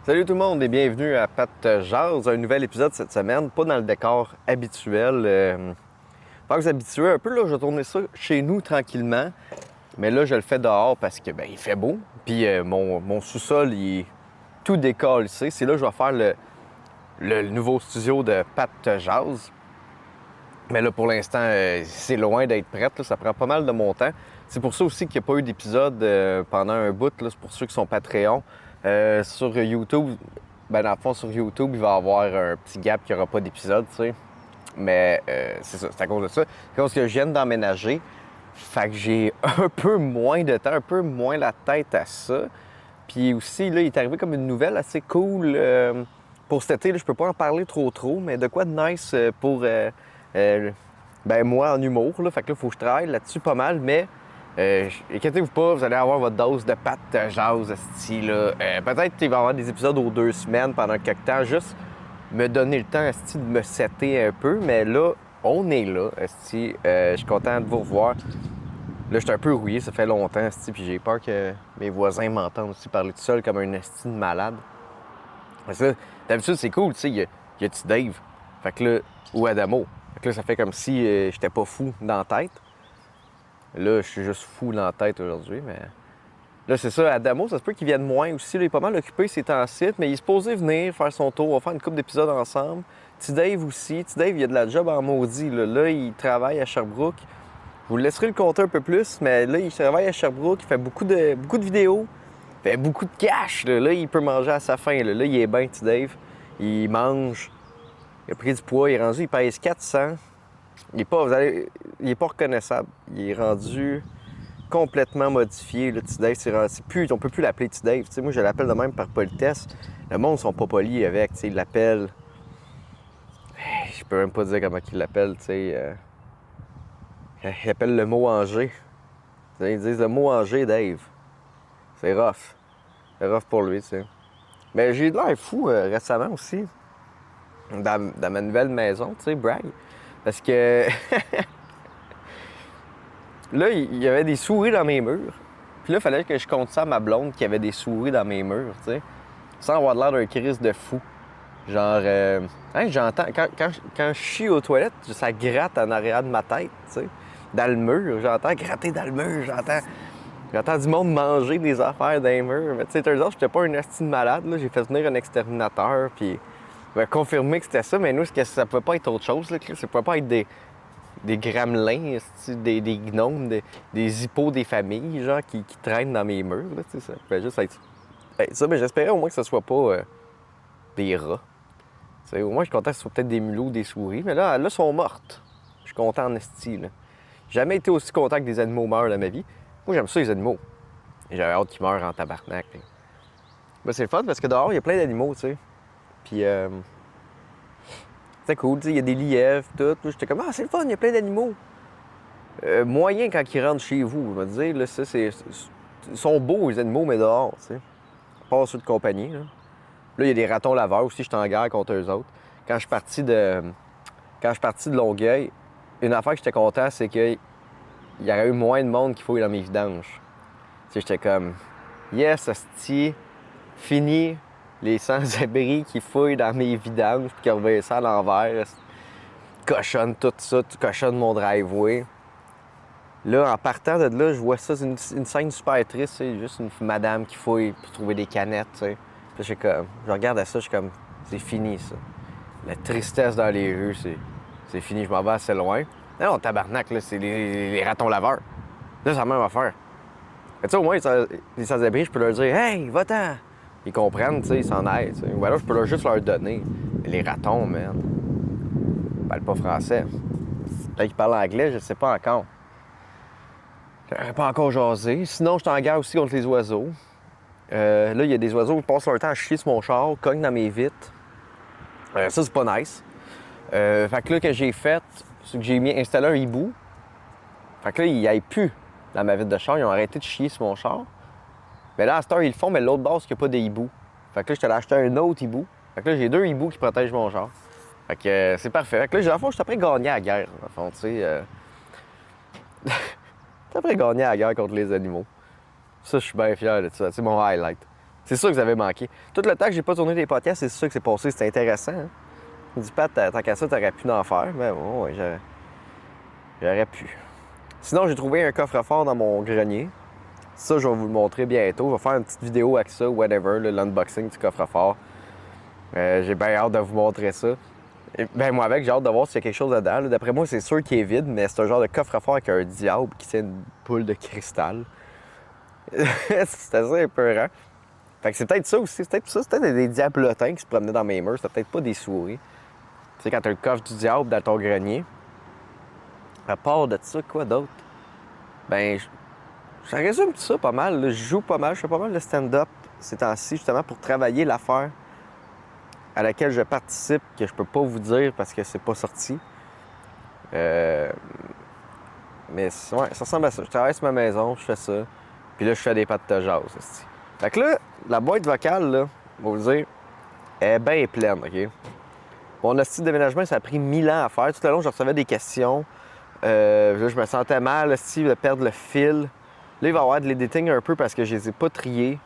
Salut tout le monde et bienvenue à Pat Jazz, un nouvel épisode cette semaine, pas dans le décor habituel. Pas que vous habituez un peu, là, je vais tourner ça chez nous tranquillement, mais là je le fais dehors parce que il fait beau, puis mon sous-sol il est tout décalissé. C'est là que je vais faire le nouveau studio de Pat Jazz. Mais là pour l'instant, c'est loin d'être prêt, là, ça prend pas mal de mon temps. C'est pour ça aussi qu'il n'y a pas eu d'épisode pendant un bout, là, c'est pour ceux qui sont Patreon. Sur YouTube, dans le fond, sur YouTube, il va y avoir un petit gap qu'il n'y aura pas d'épisode, tu sais. Mais c'est ça, c'est à cause de ça. C'est à cause que je viens d'emménager. Fait que j'ai un peu moins de temps, un peu moins la tête à ça. Puis aussi, là, il est arrivé comme une nouvelle assez cool pour cet été. Là, je peux pas en parler trop, mais de quoi de nice pour moi en humour. Là. Fait que là, il faut que je travaille là-dessus pas mal, mais inquiétez-vous pas, vous allez avoir votre dose de Pat Jazz, esti, là. Peut-être qu'il va y avoir des épisodes aux 2 semaines pendant quelques temps, juste me donner le temps, esti, de me setter un peu. Mais là, on est là, esti. Je suis content de vous revoir. Là, j'étais un peu rouillé, ça fait longtemps, esti, puis j'ai peur que mes voisins m'entendent aussi parler tout seul comme un esti de malade. Parce que là, d'habitude, c'est cool, tu sais, il y a Dave, fait que là, ou Adamo. Fait que là, ça fait comme si j'étais pas fou dans la tête. Là, je suis juste fou dans la tête aujourd'hui, mais... Là, c'est ça, Adamo, ça se peut qu'il vienne moins aussi. Là, il est pas mal occupé ces temps-ci, mais il est supposé venir faire son tour. On va faire une couple d'épisodes ensemble. Petit Dave aussi. Petit Dave, il a de la job en maudit. Là, il travaille à Sherbrooke. Je vous laisserai le compter un peu plus, mais là, il travaille à Sherbrooke. Il fait beaucoup de vidéos. Il fait beaucoup de cash. Là, il peut manger à sa faim. Là, il est bien, Petit Dave. Il mange. Il a pris du poids. Il est rendu, il pèse 400. Il est pas reconnaissable. Il est rendu complètement modifié. Le Petit Dave, on peut plus l'appeler Petit Dave. T'sais, moi, je l'appelle de même par politesse. Le monde ne sont pas polis avec. Ils l'appellent... Je peux même pas dire comment ils l'appellent. Ils appellent le mot Angers. T'sais, ils disent le mot Angers, Dave. C'est rough. C'est rough pour lui. T'sais. Mais j'ai de l'air fou récemment aussi. Dans ma nouvelle maison, tu sais, brag. Parce que... Là, il y avait des souris dans mes murs. Puis là, il fallait que je compte ça à ma blonde qu'il y avait des souris dans mes murs, tu sais. Sans avoir l'air d'un crise de fou. Genre, j'entends... Quand je chie aux toilettes, ça gratte en arrière de ma tête, tu sais. Dans le mur, j'entends gratter dans le mur, j'entends du monde manger des affaires dans les murs. Mais tu sais, turns out, j'étais pas un esti de malade, là. J'ai fait venir un exterminateur, puis il m'a confirmé que c'était ça. Mais nous, ça pouvait pas être autre chose, là. Ça pouvait pas être des gramelins, des gnomes, des hippos des familles, genre, qui traînent dans mes murs, là, tu sais, ça peut juste être ça, mais j'espérais au moins que ce soit pas des rats. T'sais, au moins, je suis content que ce soit peut-être des mulots ou des souris, mais là, elles sont mortes. Je suis content en esti, là. J'ai jamais été aussi content que des animaux meurent dans ma vie. Moi, j'aime ça, les animaux. J'avais hâte qu'ils meurent en tabarnak. Ben, c'est le fun parce que dehors, il y a plein d'animaux, tu sais. Puis, c'est cool, tu sais, il y a des lièvres, tout. J'étais comme, c'est le fun, il y a plein d'animaux. Moyen quand ils rentrent chez vous, je vais te dire, là, ils sont beaux, les animaux, mais dehors, tu sais. Pas ceux de compagnie, là. Là, il y a des ratons laveurs aussi, je suis en guerre contre eux autres. Quand je suis parti de Longueuil, une affaire que j'étais content, c'est qu'il y aurait eu moins de monde qu'il faut dans mes vidanges. Tu sais, j'étais comme, yes, hostie, fini les sans-abri qui fouillent dans mes vidanges puis qui reveillent ça à l'envers. Cochonne tout ça, tu cochonnes mon driveway. Là, en partant de là, je vois ça, c'est une scène super triste, c'est juste une madame qui fouille pour trouver des canettes, tu sais. Puis je regarde à ça, je suis comme, c'est fini, ça. La tristesse dans les rues, c'est fini, je m'en vais assez loin. Non, tabarnak, là, c'est les ratons laveurs. Là, c'est la même affaire. Mais tu sais, au moins, les sans-abri, je peux leur dire, hey, va-t'en! Ils comprennent, tu sais, ils s'en aident, tu sais. Ou alors, je peux juste leur donner. Mais les ratons, man, ils parlent pas français. Peut-être qu'ils parlent anglais, je sais pas encore. J'aurais pas encore jasé. Sinon, je suis en guerre aussi contre les oiseaux. Là, il y a des oiseaux qui passent leur temps à chier sur mon char, cognent dans mes vitres. Ça, c'est pas nice. Fait que là, que j'ai fait, c'est que j'ai installé un hibou. Fait que là, il n'y aille plus dans ma vitre de char. Ils ont arrêté de chier sur mon char. Mais là, à cette heure, ils le font, mais l'autre base, il n'y a pas de hibou. Fait que là, je t'allais acheter un autre hibou. Fait que là, j'ai 2 hiboux qui protègent mon char. Fait que c'est parfait. Fait que là, dans le fond, je suis après gagner à la guerre. Dans le fond, tu sais. Je suis après gagner à la guerre contre les animaux. Ça, je suis bien fier de ça. C'est mon highlight. C'est ça que vous avez manqué. Tout le temps que j'ai pas tourné des podcasts, c'est ça que c'est passé. C'était intéressant. Hein? Je dis, Pat, tant qu'à ça, t'aurais pu en faire. Mais bon, ouais, j'aurais pu. Sinon, j'ai trouvé un coffre-fort dans mon grenier. Ça, je vais vous le montrer bientôt. Je vais faire une petite vidéo avec ça, whatever, l'unboxing du coffre-fort. J'ai bien hâte de vous montrer ça. Ben moi avec, j'ai hâte de voir s'il y a quelque chose dedans. D'après moi, c'est sûr qu'il est vide, mais c'est un genre de coffre-fort avec un diable qui tient une boule de cristal. C'est assez épeurant. Fait que c'est peut-être ça aussi. C'est peut-être des diablotins qui se promenaient dans mes murs. C'était peut-être pas des souris. Tu sais, quand t'as le coffre du diable dans ton grenier. À part de ça, quoi d'autre? Ben, ça résume tout ça pas mal. Là. Je joue pas mal. Je fais pas mal de stand-up ces temps-ci, justement, pour travailler l'affaire à laquelle je participe, que je peux pas vous dire parce que c'est pas sorti. Mais ouais, ça ressemble à ça. Je travaille sur ma maison, je fais ça. Puis là, je fais des pattes de jazz. Aussi. Fait que là, la boîte vocale, là, on va vous dire, est bien pleine, OK? Mon style de déménagement, ça a pris 1000 ans à faire. Tout le long, je recevais des questions. Là, je me sentais mal, aussi, de perdre le fil. Là, il va y avoir de l'editing un peu parce que je les ai pas triés.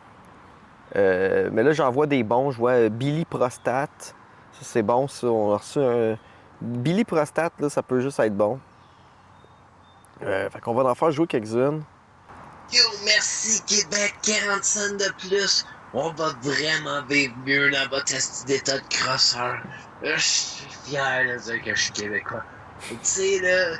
Mais là, j'en vois des bons. Je vois Billy Prostate. Ça, c'est bon, ça. On a reçu un... Billy Prostate, là, ça peut juste être bon. Fait qu'on va en faire jouer quelques-unes. Yo, merci Québec, 40 cents de plus. On va vraiment vivre mieux dans votre esti d'état de crosseur. Je suis fier de dire que je suis québécois. Tu sais, là,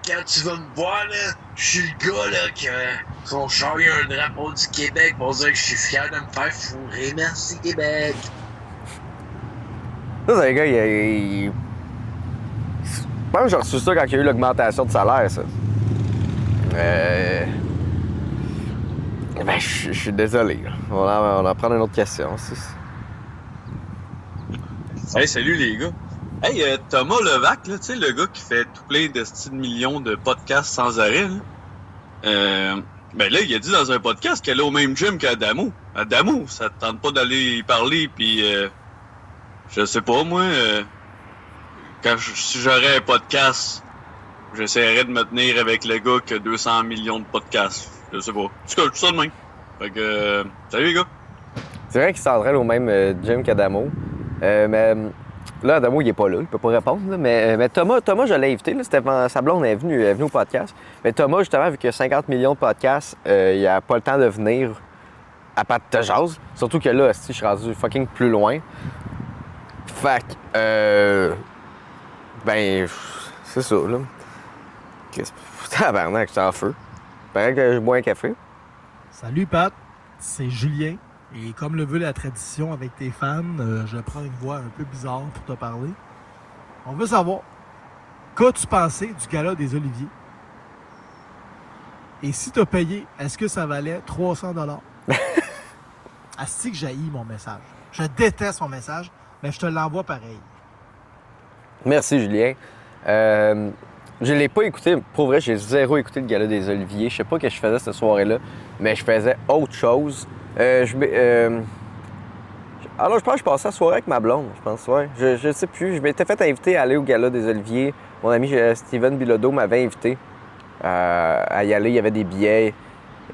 quand tu vas me voir, là, je suis le gars, là, que son char, il y a un drapeau du Québec pour dire que je suis fier de me faire fourrer. Merci Québec. Ça, c'est un gars, je pense que j'ai reçu ça quand il y a eu l'augmentation de salaire, ça. Ben, je suis désolé. On va prendre une autre question. Hey, salut les gars. Hey, Thomas Levac, là, tu sais, le gars qui fait tout plein de millions de podcasts sans arrêt, là. Ben là, il a dit dans un podcast qu'elle est au même gym qu'Adamo. Adamo, ça te tente pas d'aller y parler, puis je sais pas, moi, si j'aurais un podcast, j'essaierais de me tenir avec le gars qui a 200 millions de podcasts. Je sais pas. En tout cas, tout ça de même. Fait que, salut les gars. C'est vrai qu'il s'entraîne au même gym qu'Adamo. Mais là, Adamo, il est pas là. Il peut pas répondre. Là. Mais Thomas, je l'ai invité. Là. Sa blonde est venue au podcast. Mais Thomas, justement, vu qu'il y a 50 millions de podcasts, il n'a pas le temps de venir à Pat de jase. Surtout que là, je suis rendu fucking plus loin. Fait que, ben, c'est ça, là. Tabarnak, je suis en feu. Paraît que je bois un café. Salut Pat, c'est Julien. Et comme le veut la tradition avec tes fans, je prends une voix un peu bizarre pour te parler. On veut savoir, qu'as-tu pensé du gala des Oliviers? Et si t'as payé, est-ce que ça valait 300 $? Asti que j'haïs mon message. Je déteste mon message, mais je te l'envoie pareil. Merci, Julien. Je l'ai pas écouté. Pour vrai, j'ai zéro écouté le gala des Oliviers. Je sais pas ce que je faisais cette soirée-là, mais je faisais autre chose. Alors, je pense que je passais la soirée avec ma blonde, je pense, ouais. Je sais plus. Je m'étais fait inviter à aller au gala des Oliviers. Mon ami Steven Bilodeau m'avait invité à y aller. Il y avait des billets.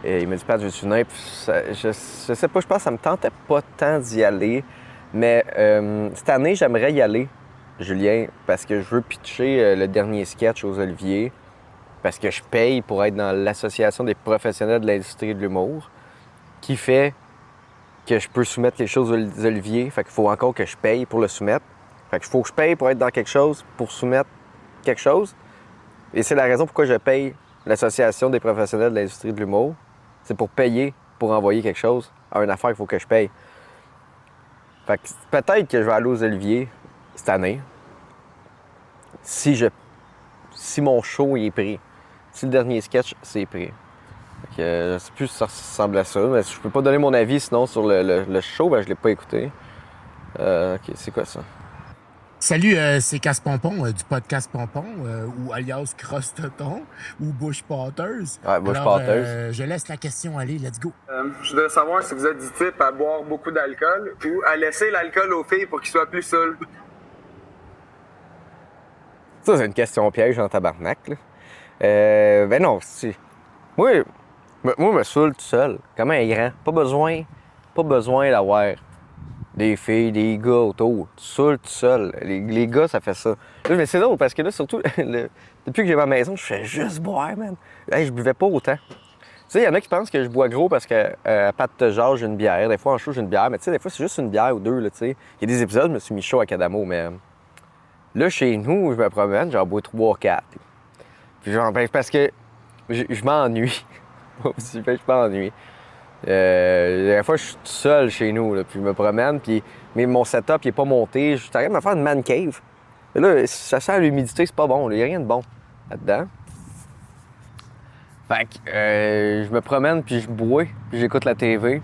Et il m'a dit, Pat, veux-tu venir? Je sais pas, je pense que ça me tentait pas tant d'y aller. Mais cette année, j'aimerais y aller, Julien, parce que je veux pitcher le dernier sketch aux Oliviers. Parce que je paye pour être dans l'Association des professionnels de l'industrie de l'humour, qui fait que je peux soumettre les choses aux Oliviers. Fait qu'il faut encore que je paye pour le soumettre. Fait qu'il faut que je paye pour être dans quelque chose, pour soumettre quelque chose. Et c'est la raison pourquoi je paye l'Association des professionnels de l'industrie de l'humour. C'est pour payer, pour envoyer quelque chose à une affaire qu'il faut que je paye. Fait que peut-être que je vais aller aux Oliviers cette année. Si mon show est pris. Si le dernier sketch, c'est pris. Fait que, je sais plus si ça ressemble à ça, mais je peux pas donner mon avis sinon sur le show, ben je l'ai pas écouté. OK, c'est quoi ça? Salut, c'est Casse Pompon du podcast Pompon, ou alias Cross Toton, ou Bush Potters. Ouais, Bush Alors, Potters. je laisse la question aller, let's go. Je voudrais savoir si vous êtes du type à boire beaucoup d'alcool ou à laisser l'alcool aux filles pour qu'ils soient plus seuls. Ça, c'est une question piège en tabarnak, là. Ben non, si. Moi, je me saoule tout seul, comme un grand. Pas besoin Pas besoin d'avoir des filles, des gars autour. Tout seul. Les gars, ça fait ça. Là, mais c'est drôle parce que là, surtout, depuis que j'ai ma maison, je fais juste boire, man. Hey, je buvais pas autant. Tu sais, il y en a qui pensent que je bois gros parce que à Pat de genre, j'ai une bière. Des fois, en show, j'ai une bière. Mais tu sais, des fois, c'est juste une bière ou deux, là, tu sais. Il y a des épisodes, je me suis mis chaud à Cadamo, mais là, chez nous, je me promène, j'en bois 3, 4. Puis genre, ben, parce que je m'ennuie. Je m'ennuie. La fois, je suis tout seul chez nous, là, puis je me promène, puis mais mon setup, il est pas monté. Je t'arrête de me faire une man cave. Mais là, ça sent l'humidité, c'est pas bon. Il n'y a rien de bon là-dedans. Fait que je me promène, puis je bois, puis j'écoute la TV.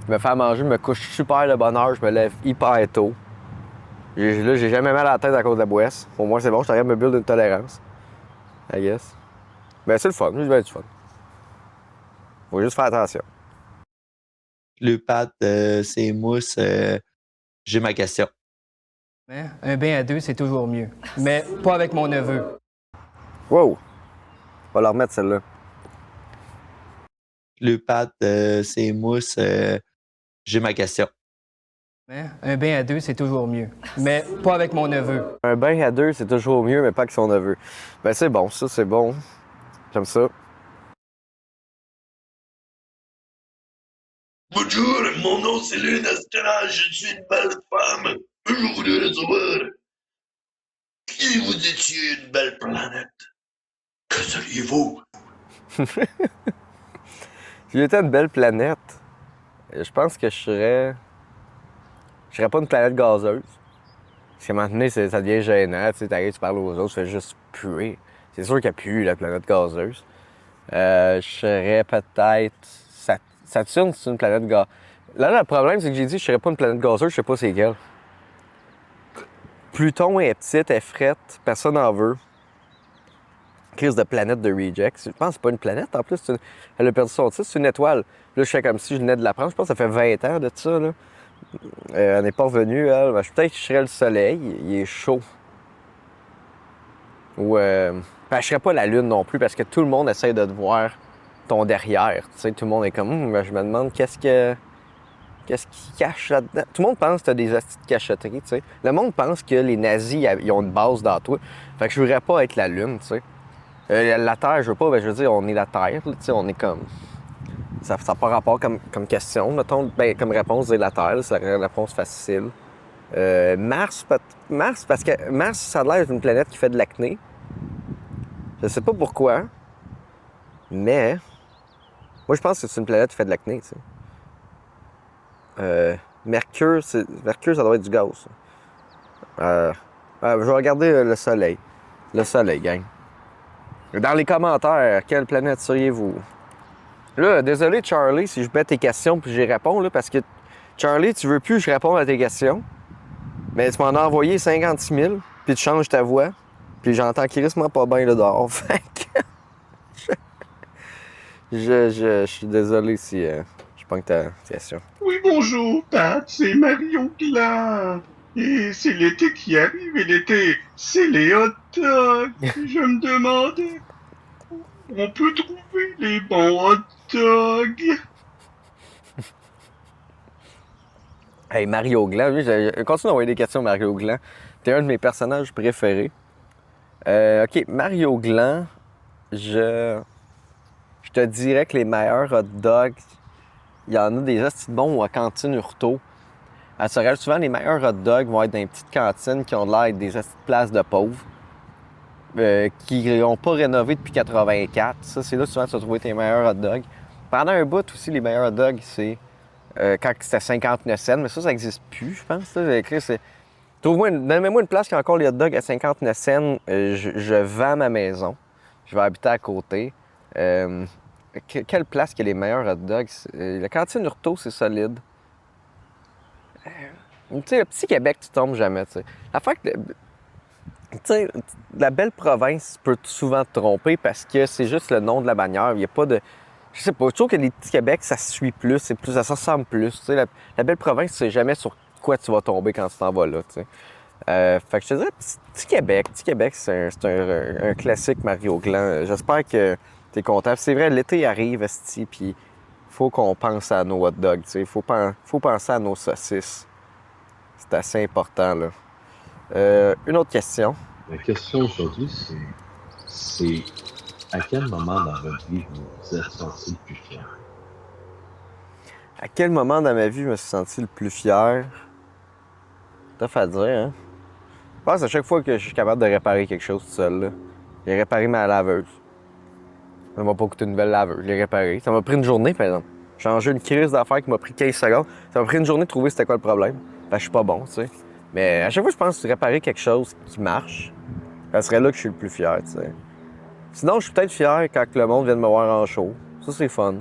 Je me fais à manger, je me couche super de bonne heure, je me lève hyper tôt. Là, j'ai jamais mal à la tête à cause de la boisse. Au moins, c'est bon, je t'arrête de me build une tolérance. I guess. Ben, c'est le fun, juste bien du fun. Faut juste faire attention. Le Pat, c'est mousse. J'ai ma question. Un bain à deux, c'est toujours mieux. Mais pas avec mon neveu. Wow! On va la remettre, celle-là. Le Pat, c'est mousse. J'ai ma question. Un bain à deux, c'est toujours mieux. Mais pas avec mon neveu. Un bain à deux, c'est toujours mieux, mais pas que son neveu. Ben, c'est bon, ça, c'est bon. J'aime ça. Bonjour, mon nom c'est Lune Astral, je suis une belle femme. Je voudrais savoir si vous étiez une belle planète, que seriez-vous? Si j'étais une belle planète, je pense que je serais pas une planète gazeuse. Parce qu'à un moment donné, ça devient gênant. Tu sais, t'arrives, tu parles aux autres, tu fais juste puer. C'est sûr qu'elle pue, la planète gazeuse. Je serais peut-être... Saturne, c'est une planète gazeuse. Là, le problème, c'est que j'ai dit que je serais pas une planète gazeuse, je sais pas c'est quelle. Pluton est petite, elle est frette, personne n'en veut. Crise de planète de rejects. Je pense que c'est pas une planète, en plus. Elle a perdu son titre, c'est une étoile. Là, je fais comme si je venais de l'apprendre. Je pense que ça fait 20 ans de ça, là. Elle n'est pas revenue, elle. Ben, peut-être que je serais le soleil. Il est chaud. Ou... Ben, je serais pas la lune non plus, parce que tout le monde essaie de te voir ton derrière. Tu sais, tout le monde est comme... Ben, je me demande qu'est-ce qui cache là-dedans. Tout le monde pense que t'as des astuces de cachotterie, tu sais. Le monde pense que les nazis, ils ont une base dans toi. Fait que je voudrais pas être la lune, tu sais. La Terre, je veux pas, ben, je veux dire, on est la Terre, tu sais, on est comme... Ça n'a pas rapport comme question, mettons, ben, comme réponse, dire la Terre, c'est la réponse facile. Mars, parce que Mars, ça a l'air d'une planète qui fait de l'acné. Je sais pas pourquoi, mais... Moi, je pense que c'est une planète qui fait de l'acné, tu sais. Mercure, ça doit être du gaz. Je vais regarder le Soleil. Le Soleil, gang. Dans les commentaires, quelle planète seriez-vous? Là, désolé Charlie si je mets tes questions puis j'y réponds, là, parce que Charlie, tu veux plus que je réponde à tes questions. Mais tu m'en as envoyé 56 000, puis tu changes ta voix, puis j'entends crissement pas bien là dehors. Fait que... je suis désolé si je pogne ta question. Oui, bonjour, Pat, c'est Mario Gland. Et c'est l'été qui arrive, et l'été, c'est les hot dogs. Je me demandais où on peut trouver les bons hot dogs. Hey, Mario Gland, lui, continue d'envoyer des questions, Mario Gland. T'es un de mes personnages préférés. OK, Mario Gland, je te dirais que les meilleurs hot dogs, il y en a des hosties bons à Cantine Hurtaud. À Sorel, souvent, les meilleurs hot dogs vont être dans les petites cantines qui ont l'air des hosties de places de pauvres, qui n'ont pas rénové depuis 84. Ça, c'est là souvent que tu vas trouver tes meilleurs hot dogs. Pendant un bout aussi, les meilleurs hot dogs, c'est quand c'était 59 cents, mais ça n'existe plus, je pense. Donnez-moi une place qui a encore les hot dogs à 59 cents. Je vends ma maison. Je vais habiter à côté. Quelle place qui a les meilleurs hot dogs? La Cantine Hurtaud, c'est solide. Tu sais, le petit Québec, tu tombes jamais, tu sais. L'affaire que... Tu sais, la belle province peut souvent te tromper parce que c'est juste le nom de la bannière. Il n'y a pas de... Je sais pas, je trouve que les petits Québec, ça se suit plus, ça se ressemble plus. Tu sais, la belle province, tu sais jamais sur quoi tu vas tomber quand tu t'en vas là, tu sais. Fait que je te dirais, petit Québec, c'est un classique Mario Gland. J'espère que t'es content. C'est vrai, l'été arrive, esti, puis faut qu'on pense à nos hot dogs, tu sais. Faut penser à nos saucisses. C'est assez important, là. Une autre question. La question aujourd'hui, c'est à quel moment dans votre vie vous vous êtes senti le plus fier? À quel moment dans ma vie je me suis senti le plus fier? Tough à dire, hein? Je pense à chaque fois que je suis capable de réparer quelque chose tout seul, là. J'ai réparé ma laveuse. Ça m'a pas coûté une nouvelle laveuse, je l'ai réparée. Ça m'a pris une journée, par exemple. J'ai changé une crise d'affaires qui m'a pris 15 secondes. Ça m'a pris une journée de trouver c'était quoi le problème. Parce que je suis pas bon, tu sais. Mais à chaque fois que je pense réparer quelque chose qui marche, ça serait là que je suis le plus fier, tu sais. Sinon, je suis peut-être fier quand le monde vient de me voir en show. Ça, c'est fun.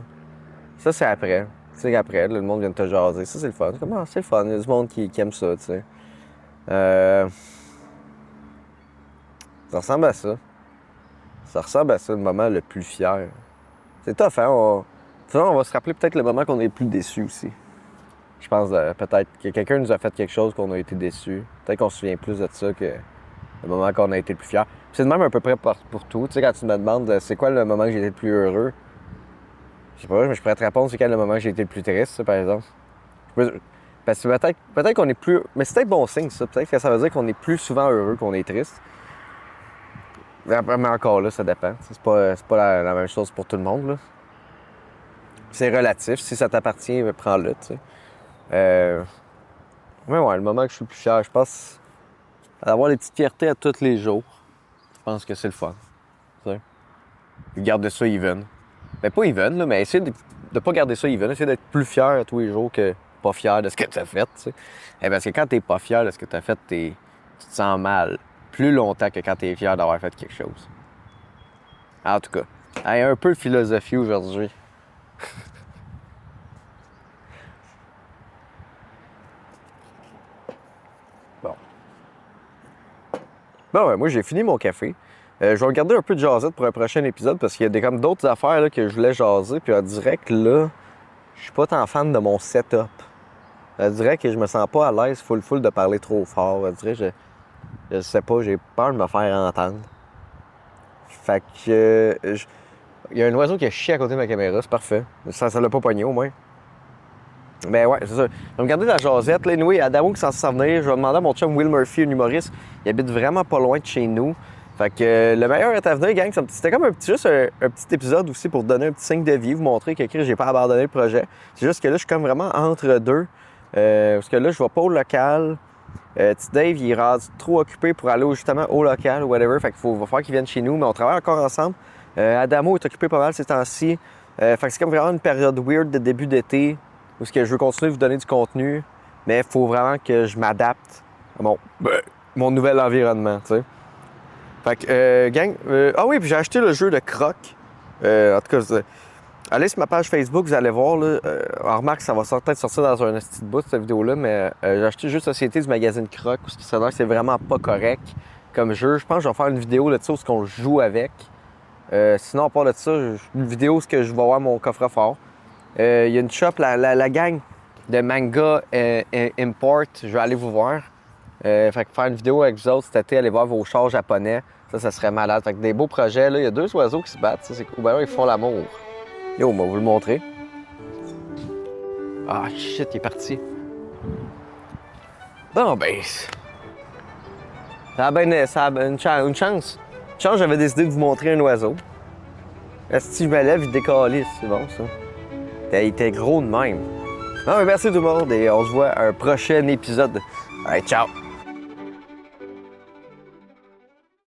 Ça, c'est après. Tu sais qu'après, là, le monde vient de te jaser. Ça, c'est le fun. Comment? C'est le fun. Il y a du monde qui aime ça, tu sais. Ça ressemble à ça. Ça ressemble à ça, le moment le plus fier. C'est tough, hein? Sinon, on va se rappeler peut-être le moment qu'on est le plus déçu aussi. Je pense peut-être que quelqu'un nous a fait quelque chose qu'on a été déçu. Peut-être qu'on se souvient plus de ça que le moment qu'on a été le plus fier. Puis c'est de même à peu près pour tout. Tu sais, quand tu me demandes c'est quoi le moment que j'ai été le plus heureux, je sais pas, mais je pourrais te répondre c'est quel le moment que j'ai été le plus triste, ça, par exemple. Parce que peut-être qu'on est plus... Mais c'est peut-être bon signe, ça. Peut-être que ça veut dire qu'on est plus souvent heureux qu'on est triste. Mais encore là, ça dépend. C'est pas la même chose pour tout le monde, là. C'est relatif. Si ça t'appartient, prends-le, tu sais. Mais ouais, le moment que je suis le plus fier, je pense... D'avoir des petites fiertés à tous les jours. Je pense que c'est le fun. Tu sais. Garder ça even. Ben pas even, là, mais essayer de pas garder ça even. Essayer d'être plus fier à tous les jours que pas fier de ce que tu as fait, tu sais. Et parce que quand t'es pas fier de ce que tu as fait, tu te sens mal plus longtemps que quand tu es fier d'avoir fait quelque chose. En tout cas, hey, un peu de philosophie aujourd'hui. Bon, ouais, moi, j'ai fini mon café. Je vais regarder un peu de jasette pour un prochain épisode parce qu'il y a comme d'autres affaires là, que je voulais jaser. Puis on dirait que là, je suis pas tant fan de mon setup. On dirait que je me sens pas à l'aise full de parler trop fort. On dirait je sais pas, j'ai peur de me faire entendre. Fait que... il y a un oiseau qui a chié à côté de ma caméra, c'est parfait. Ça l'a pas pogné au moins. Mais ouais, c'est ça. Je vais me garder la jasette. Là, anyway, Adamo qui est censé s'en venir, je vais demander à mon chum Will Murphy, un humoriste. Il habite vraiment pas loin de chez nous. Fait que le meilleur est à venir, gang. C'était comme juste un petit épisode aussi pour donner un petit signe de vie, vous montrer que j'ai pas abandonné le projet. C'est juste que là, je suis comme vraiment entre deux. Parce que là, je vais pas au local. Petit Dave, il est rendu trop occupé pour aller justement au local ou whatever. Fait qu'il va falloir qu'il vienne chez nous, mais on travaille encore ensemble. Adamo est occupé pas mal ces temps-ci. Fait que c'est comme vraiment une période weird de début d'été. Où je veux continuer de vous donner du contenu, mais il faut vraiment que je m'adapte à mon nouvel environnement, tu sais. Fait que, gang... ah oui, puis j'ai acheté le jeu de Croc. En tout cas, allez sur ma page Facebook, vous allez voir, là. On remarque que ça va peut-être sortir dans un petit bout, cette vidéo-là, mais j'ai acheté le jeu de société du magazine Croc, où ça a l'air que c'est vraiment pas correct comme jeu. Je pense que je vais faire une vidéo là-dessus où on joue avec. Sinon, à part de ça, une vidéo où je vais voir mon coffre-fort. Il y a une shop, la gang de manga import, je vais aller vous voir. Fait que faire une vidéo avec vous autres cet été, aller voir vos chars japonais, ça serait malade. Fait que des beaux projets, là, il y a 2 oiseaux qui se battent, ça c'est cool. Ben là, ils font l'amour. Yo, on va vous le montrer. Ah shit, il est parti. Bon ben... Ça a une chance. Une chance, j'avais décidé de vous montrer un oiseau. Si je me lève, il décalisse, c'est bon ça. Il était gros de même. Non, mais merci tout le monde et on se voit à un prochain épisode. Allez, ciao!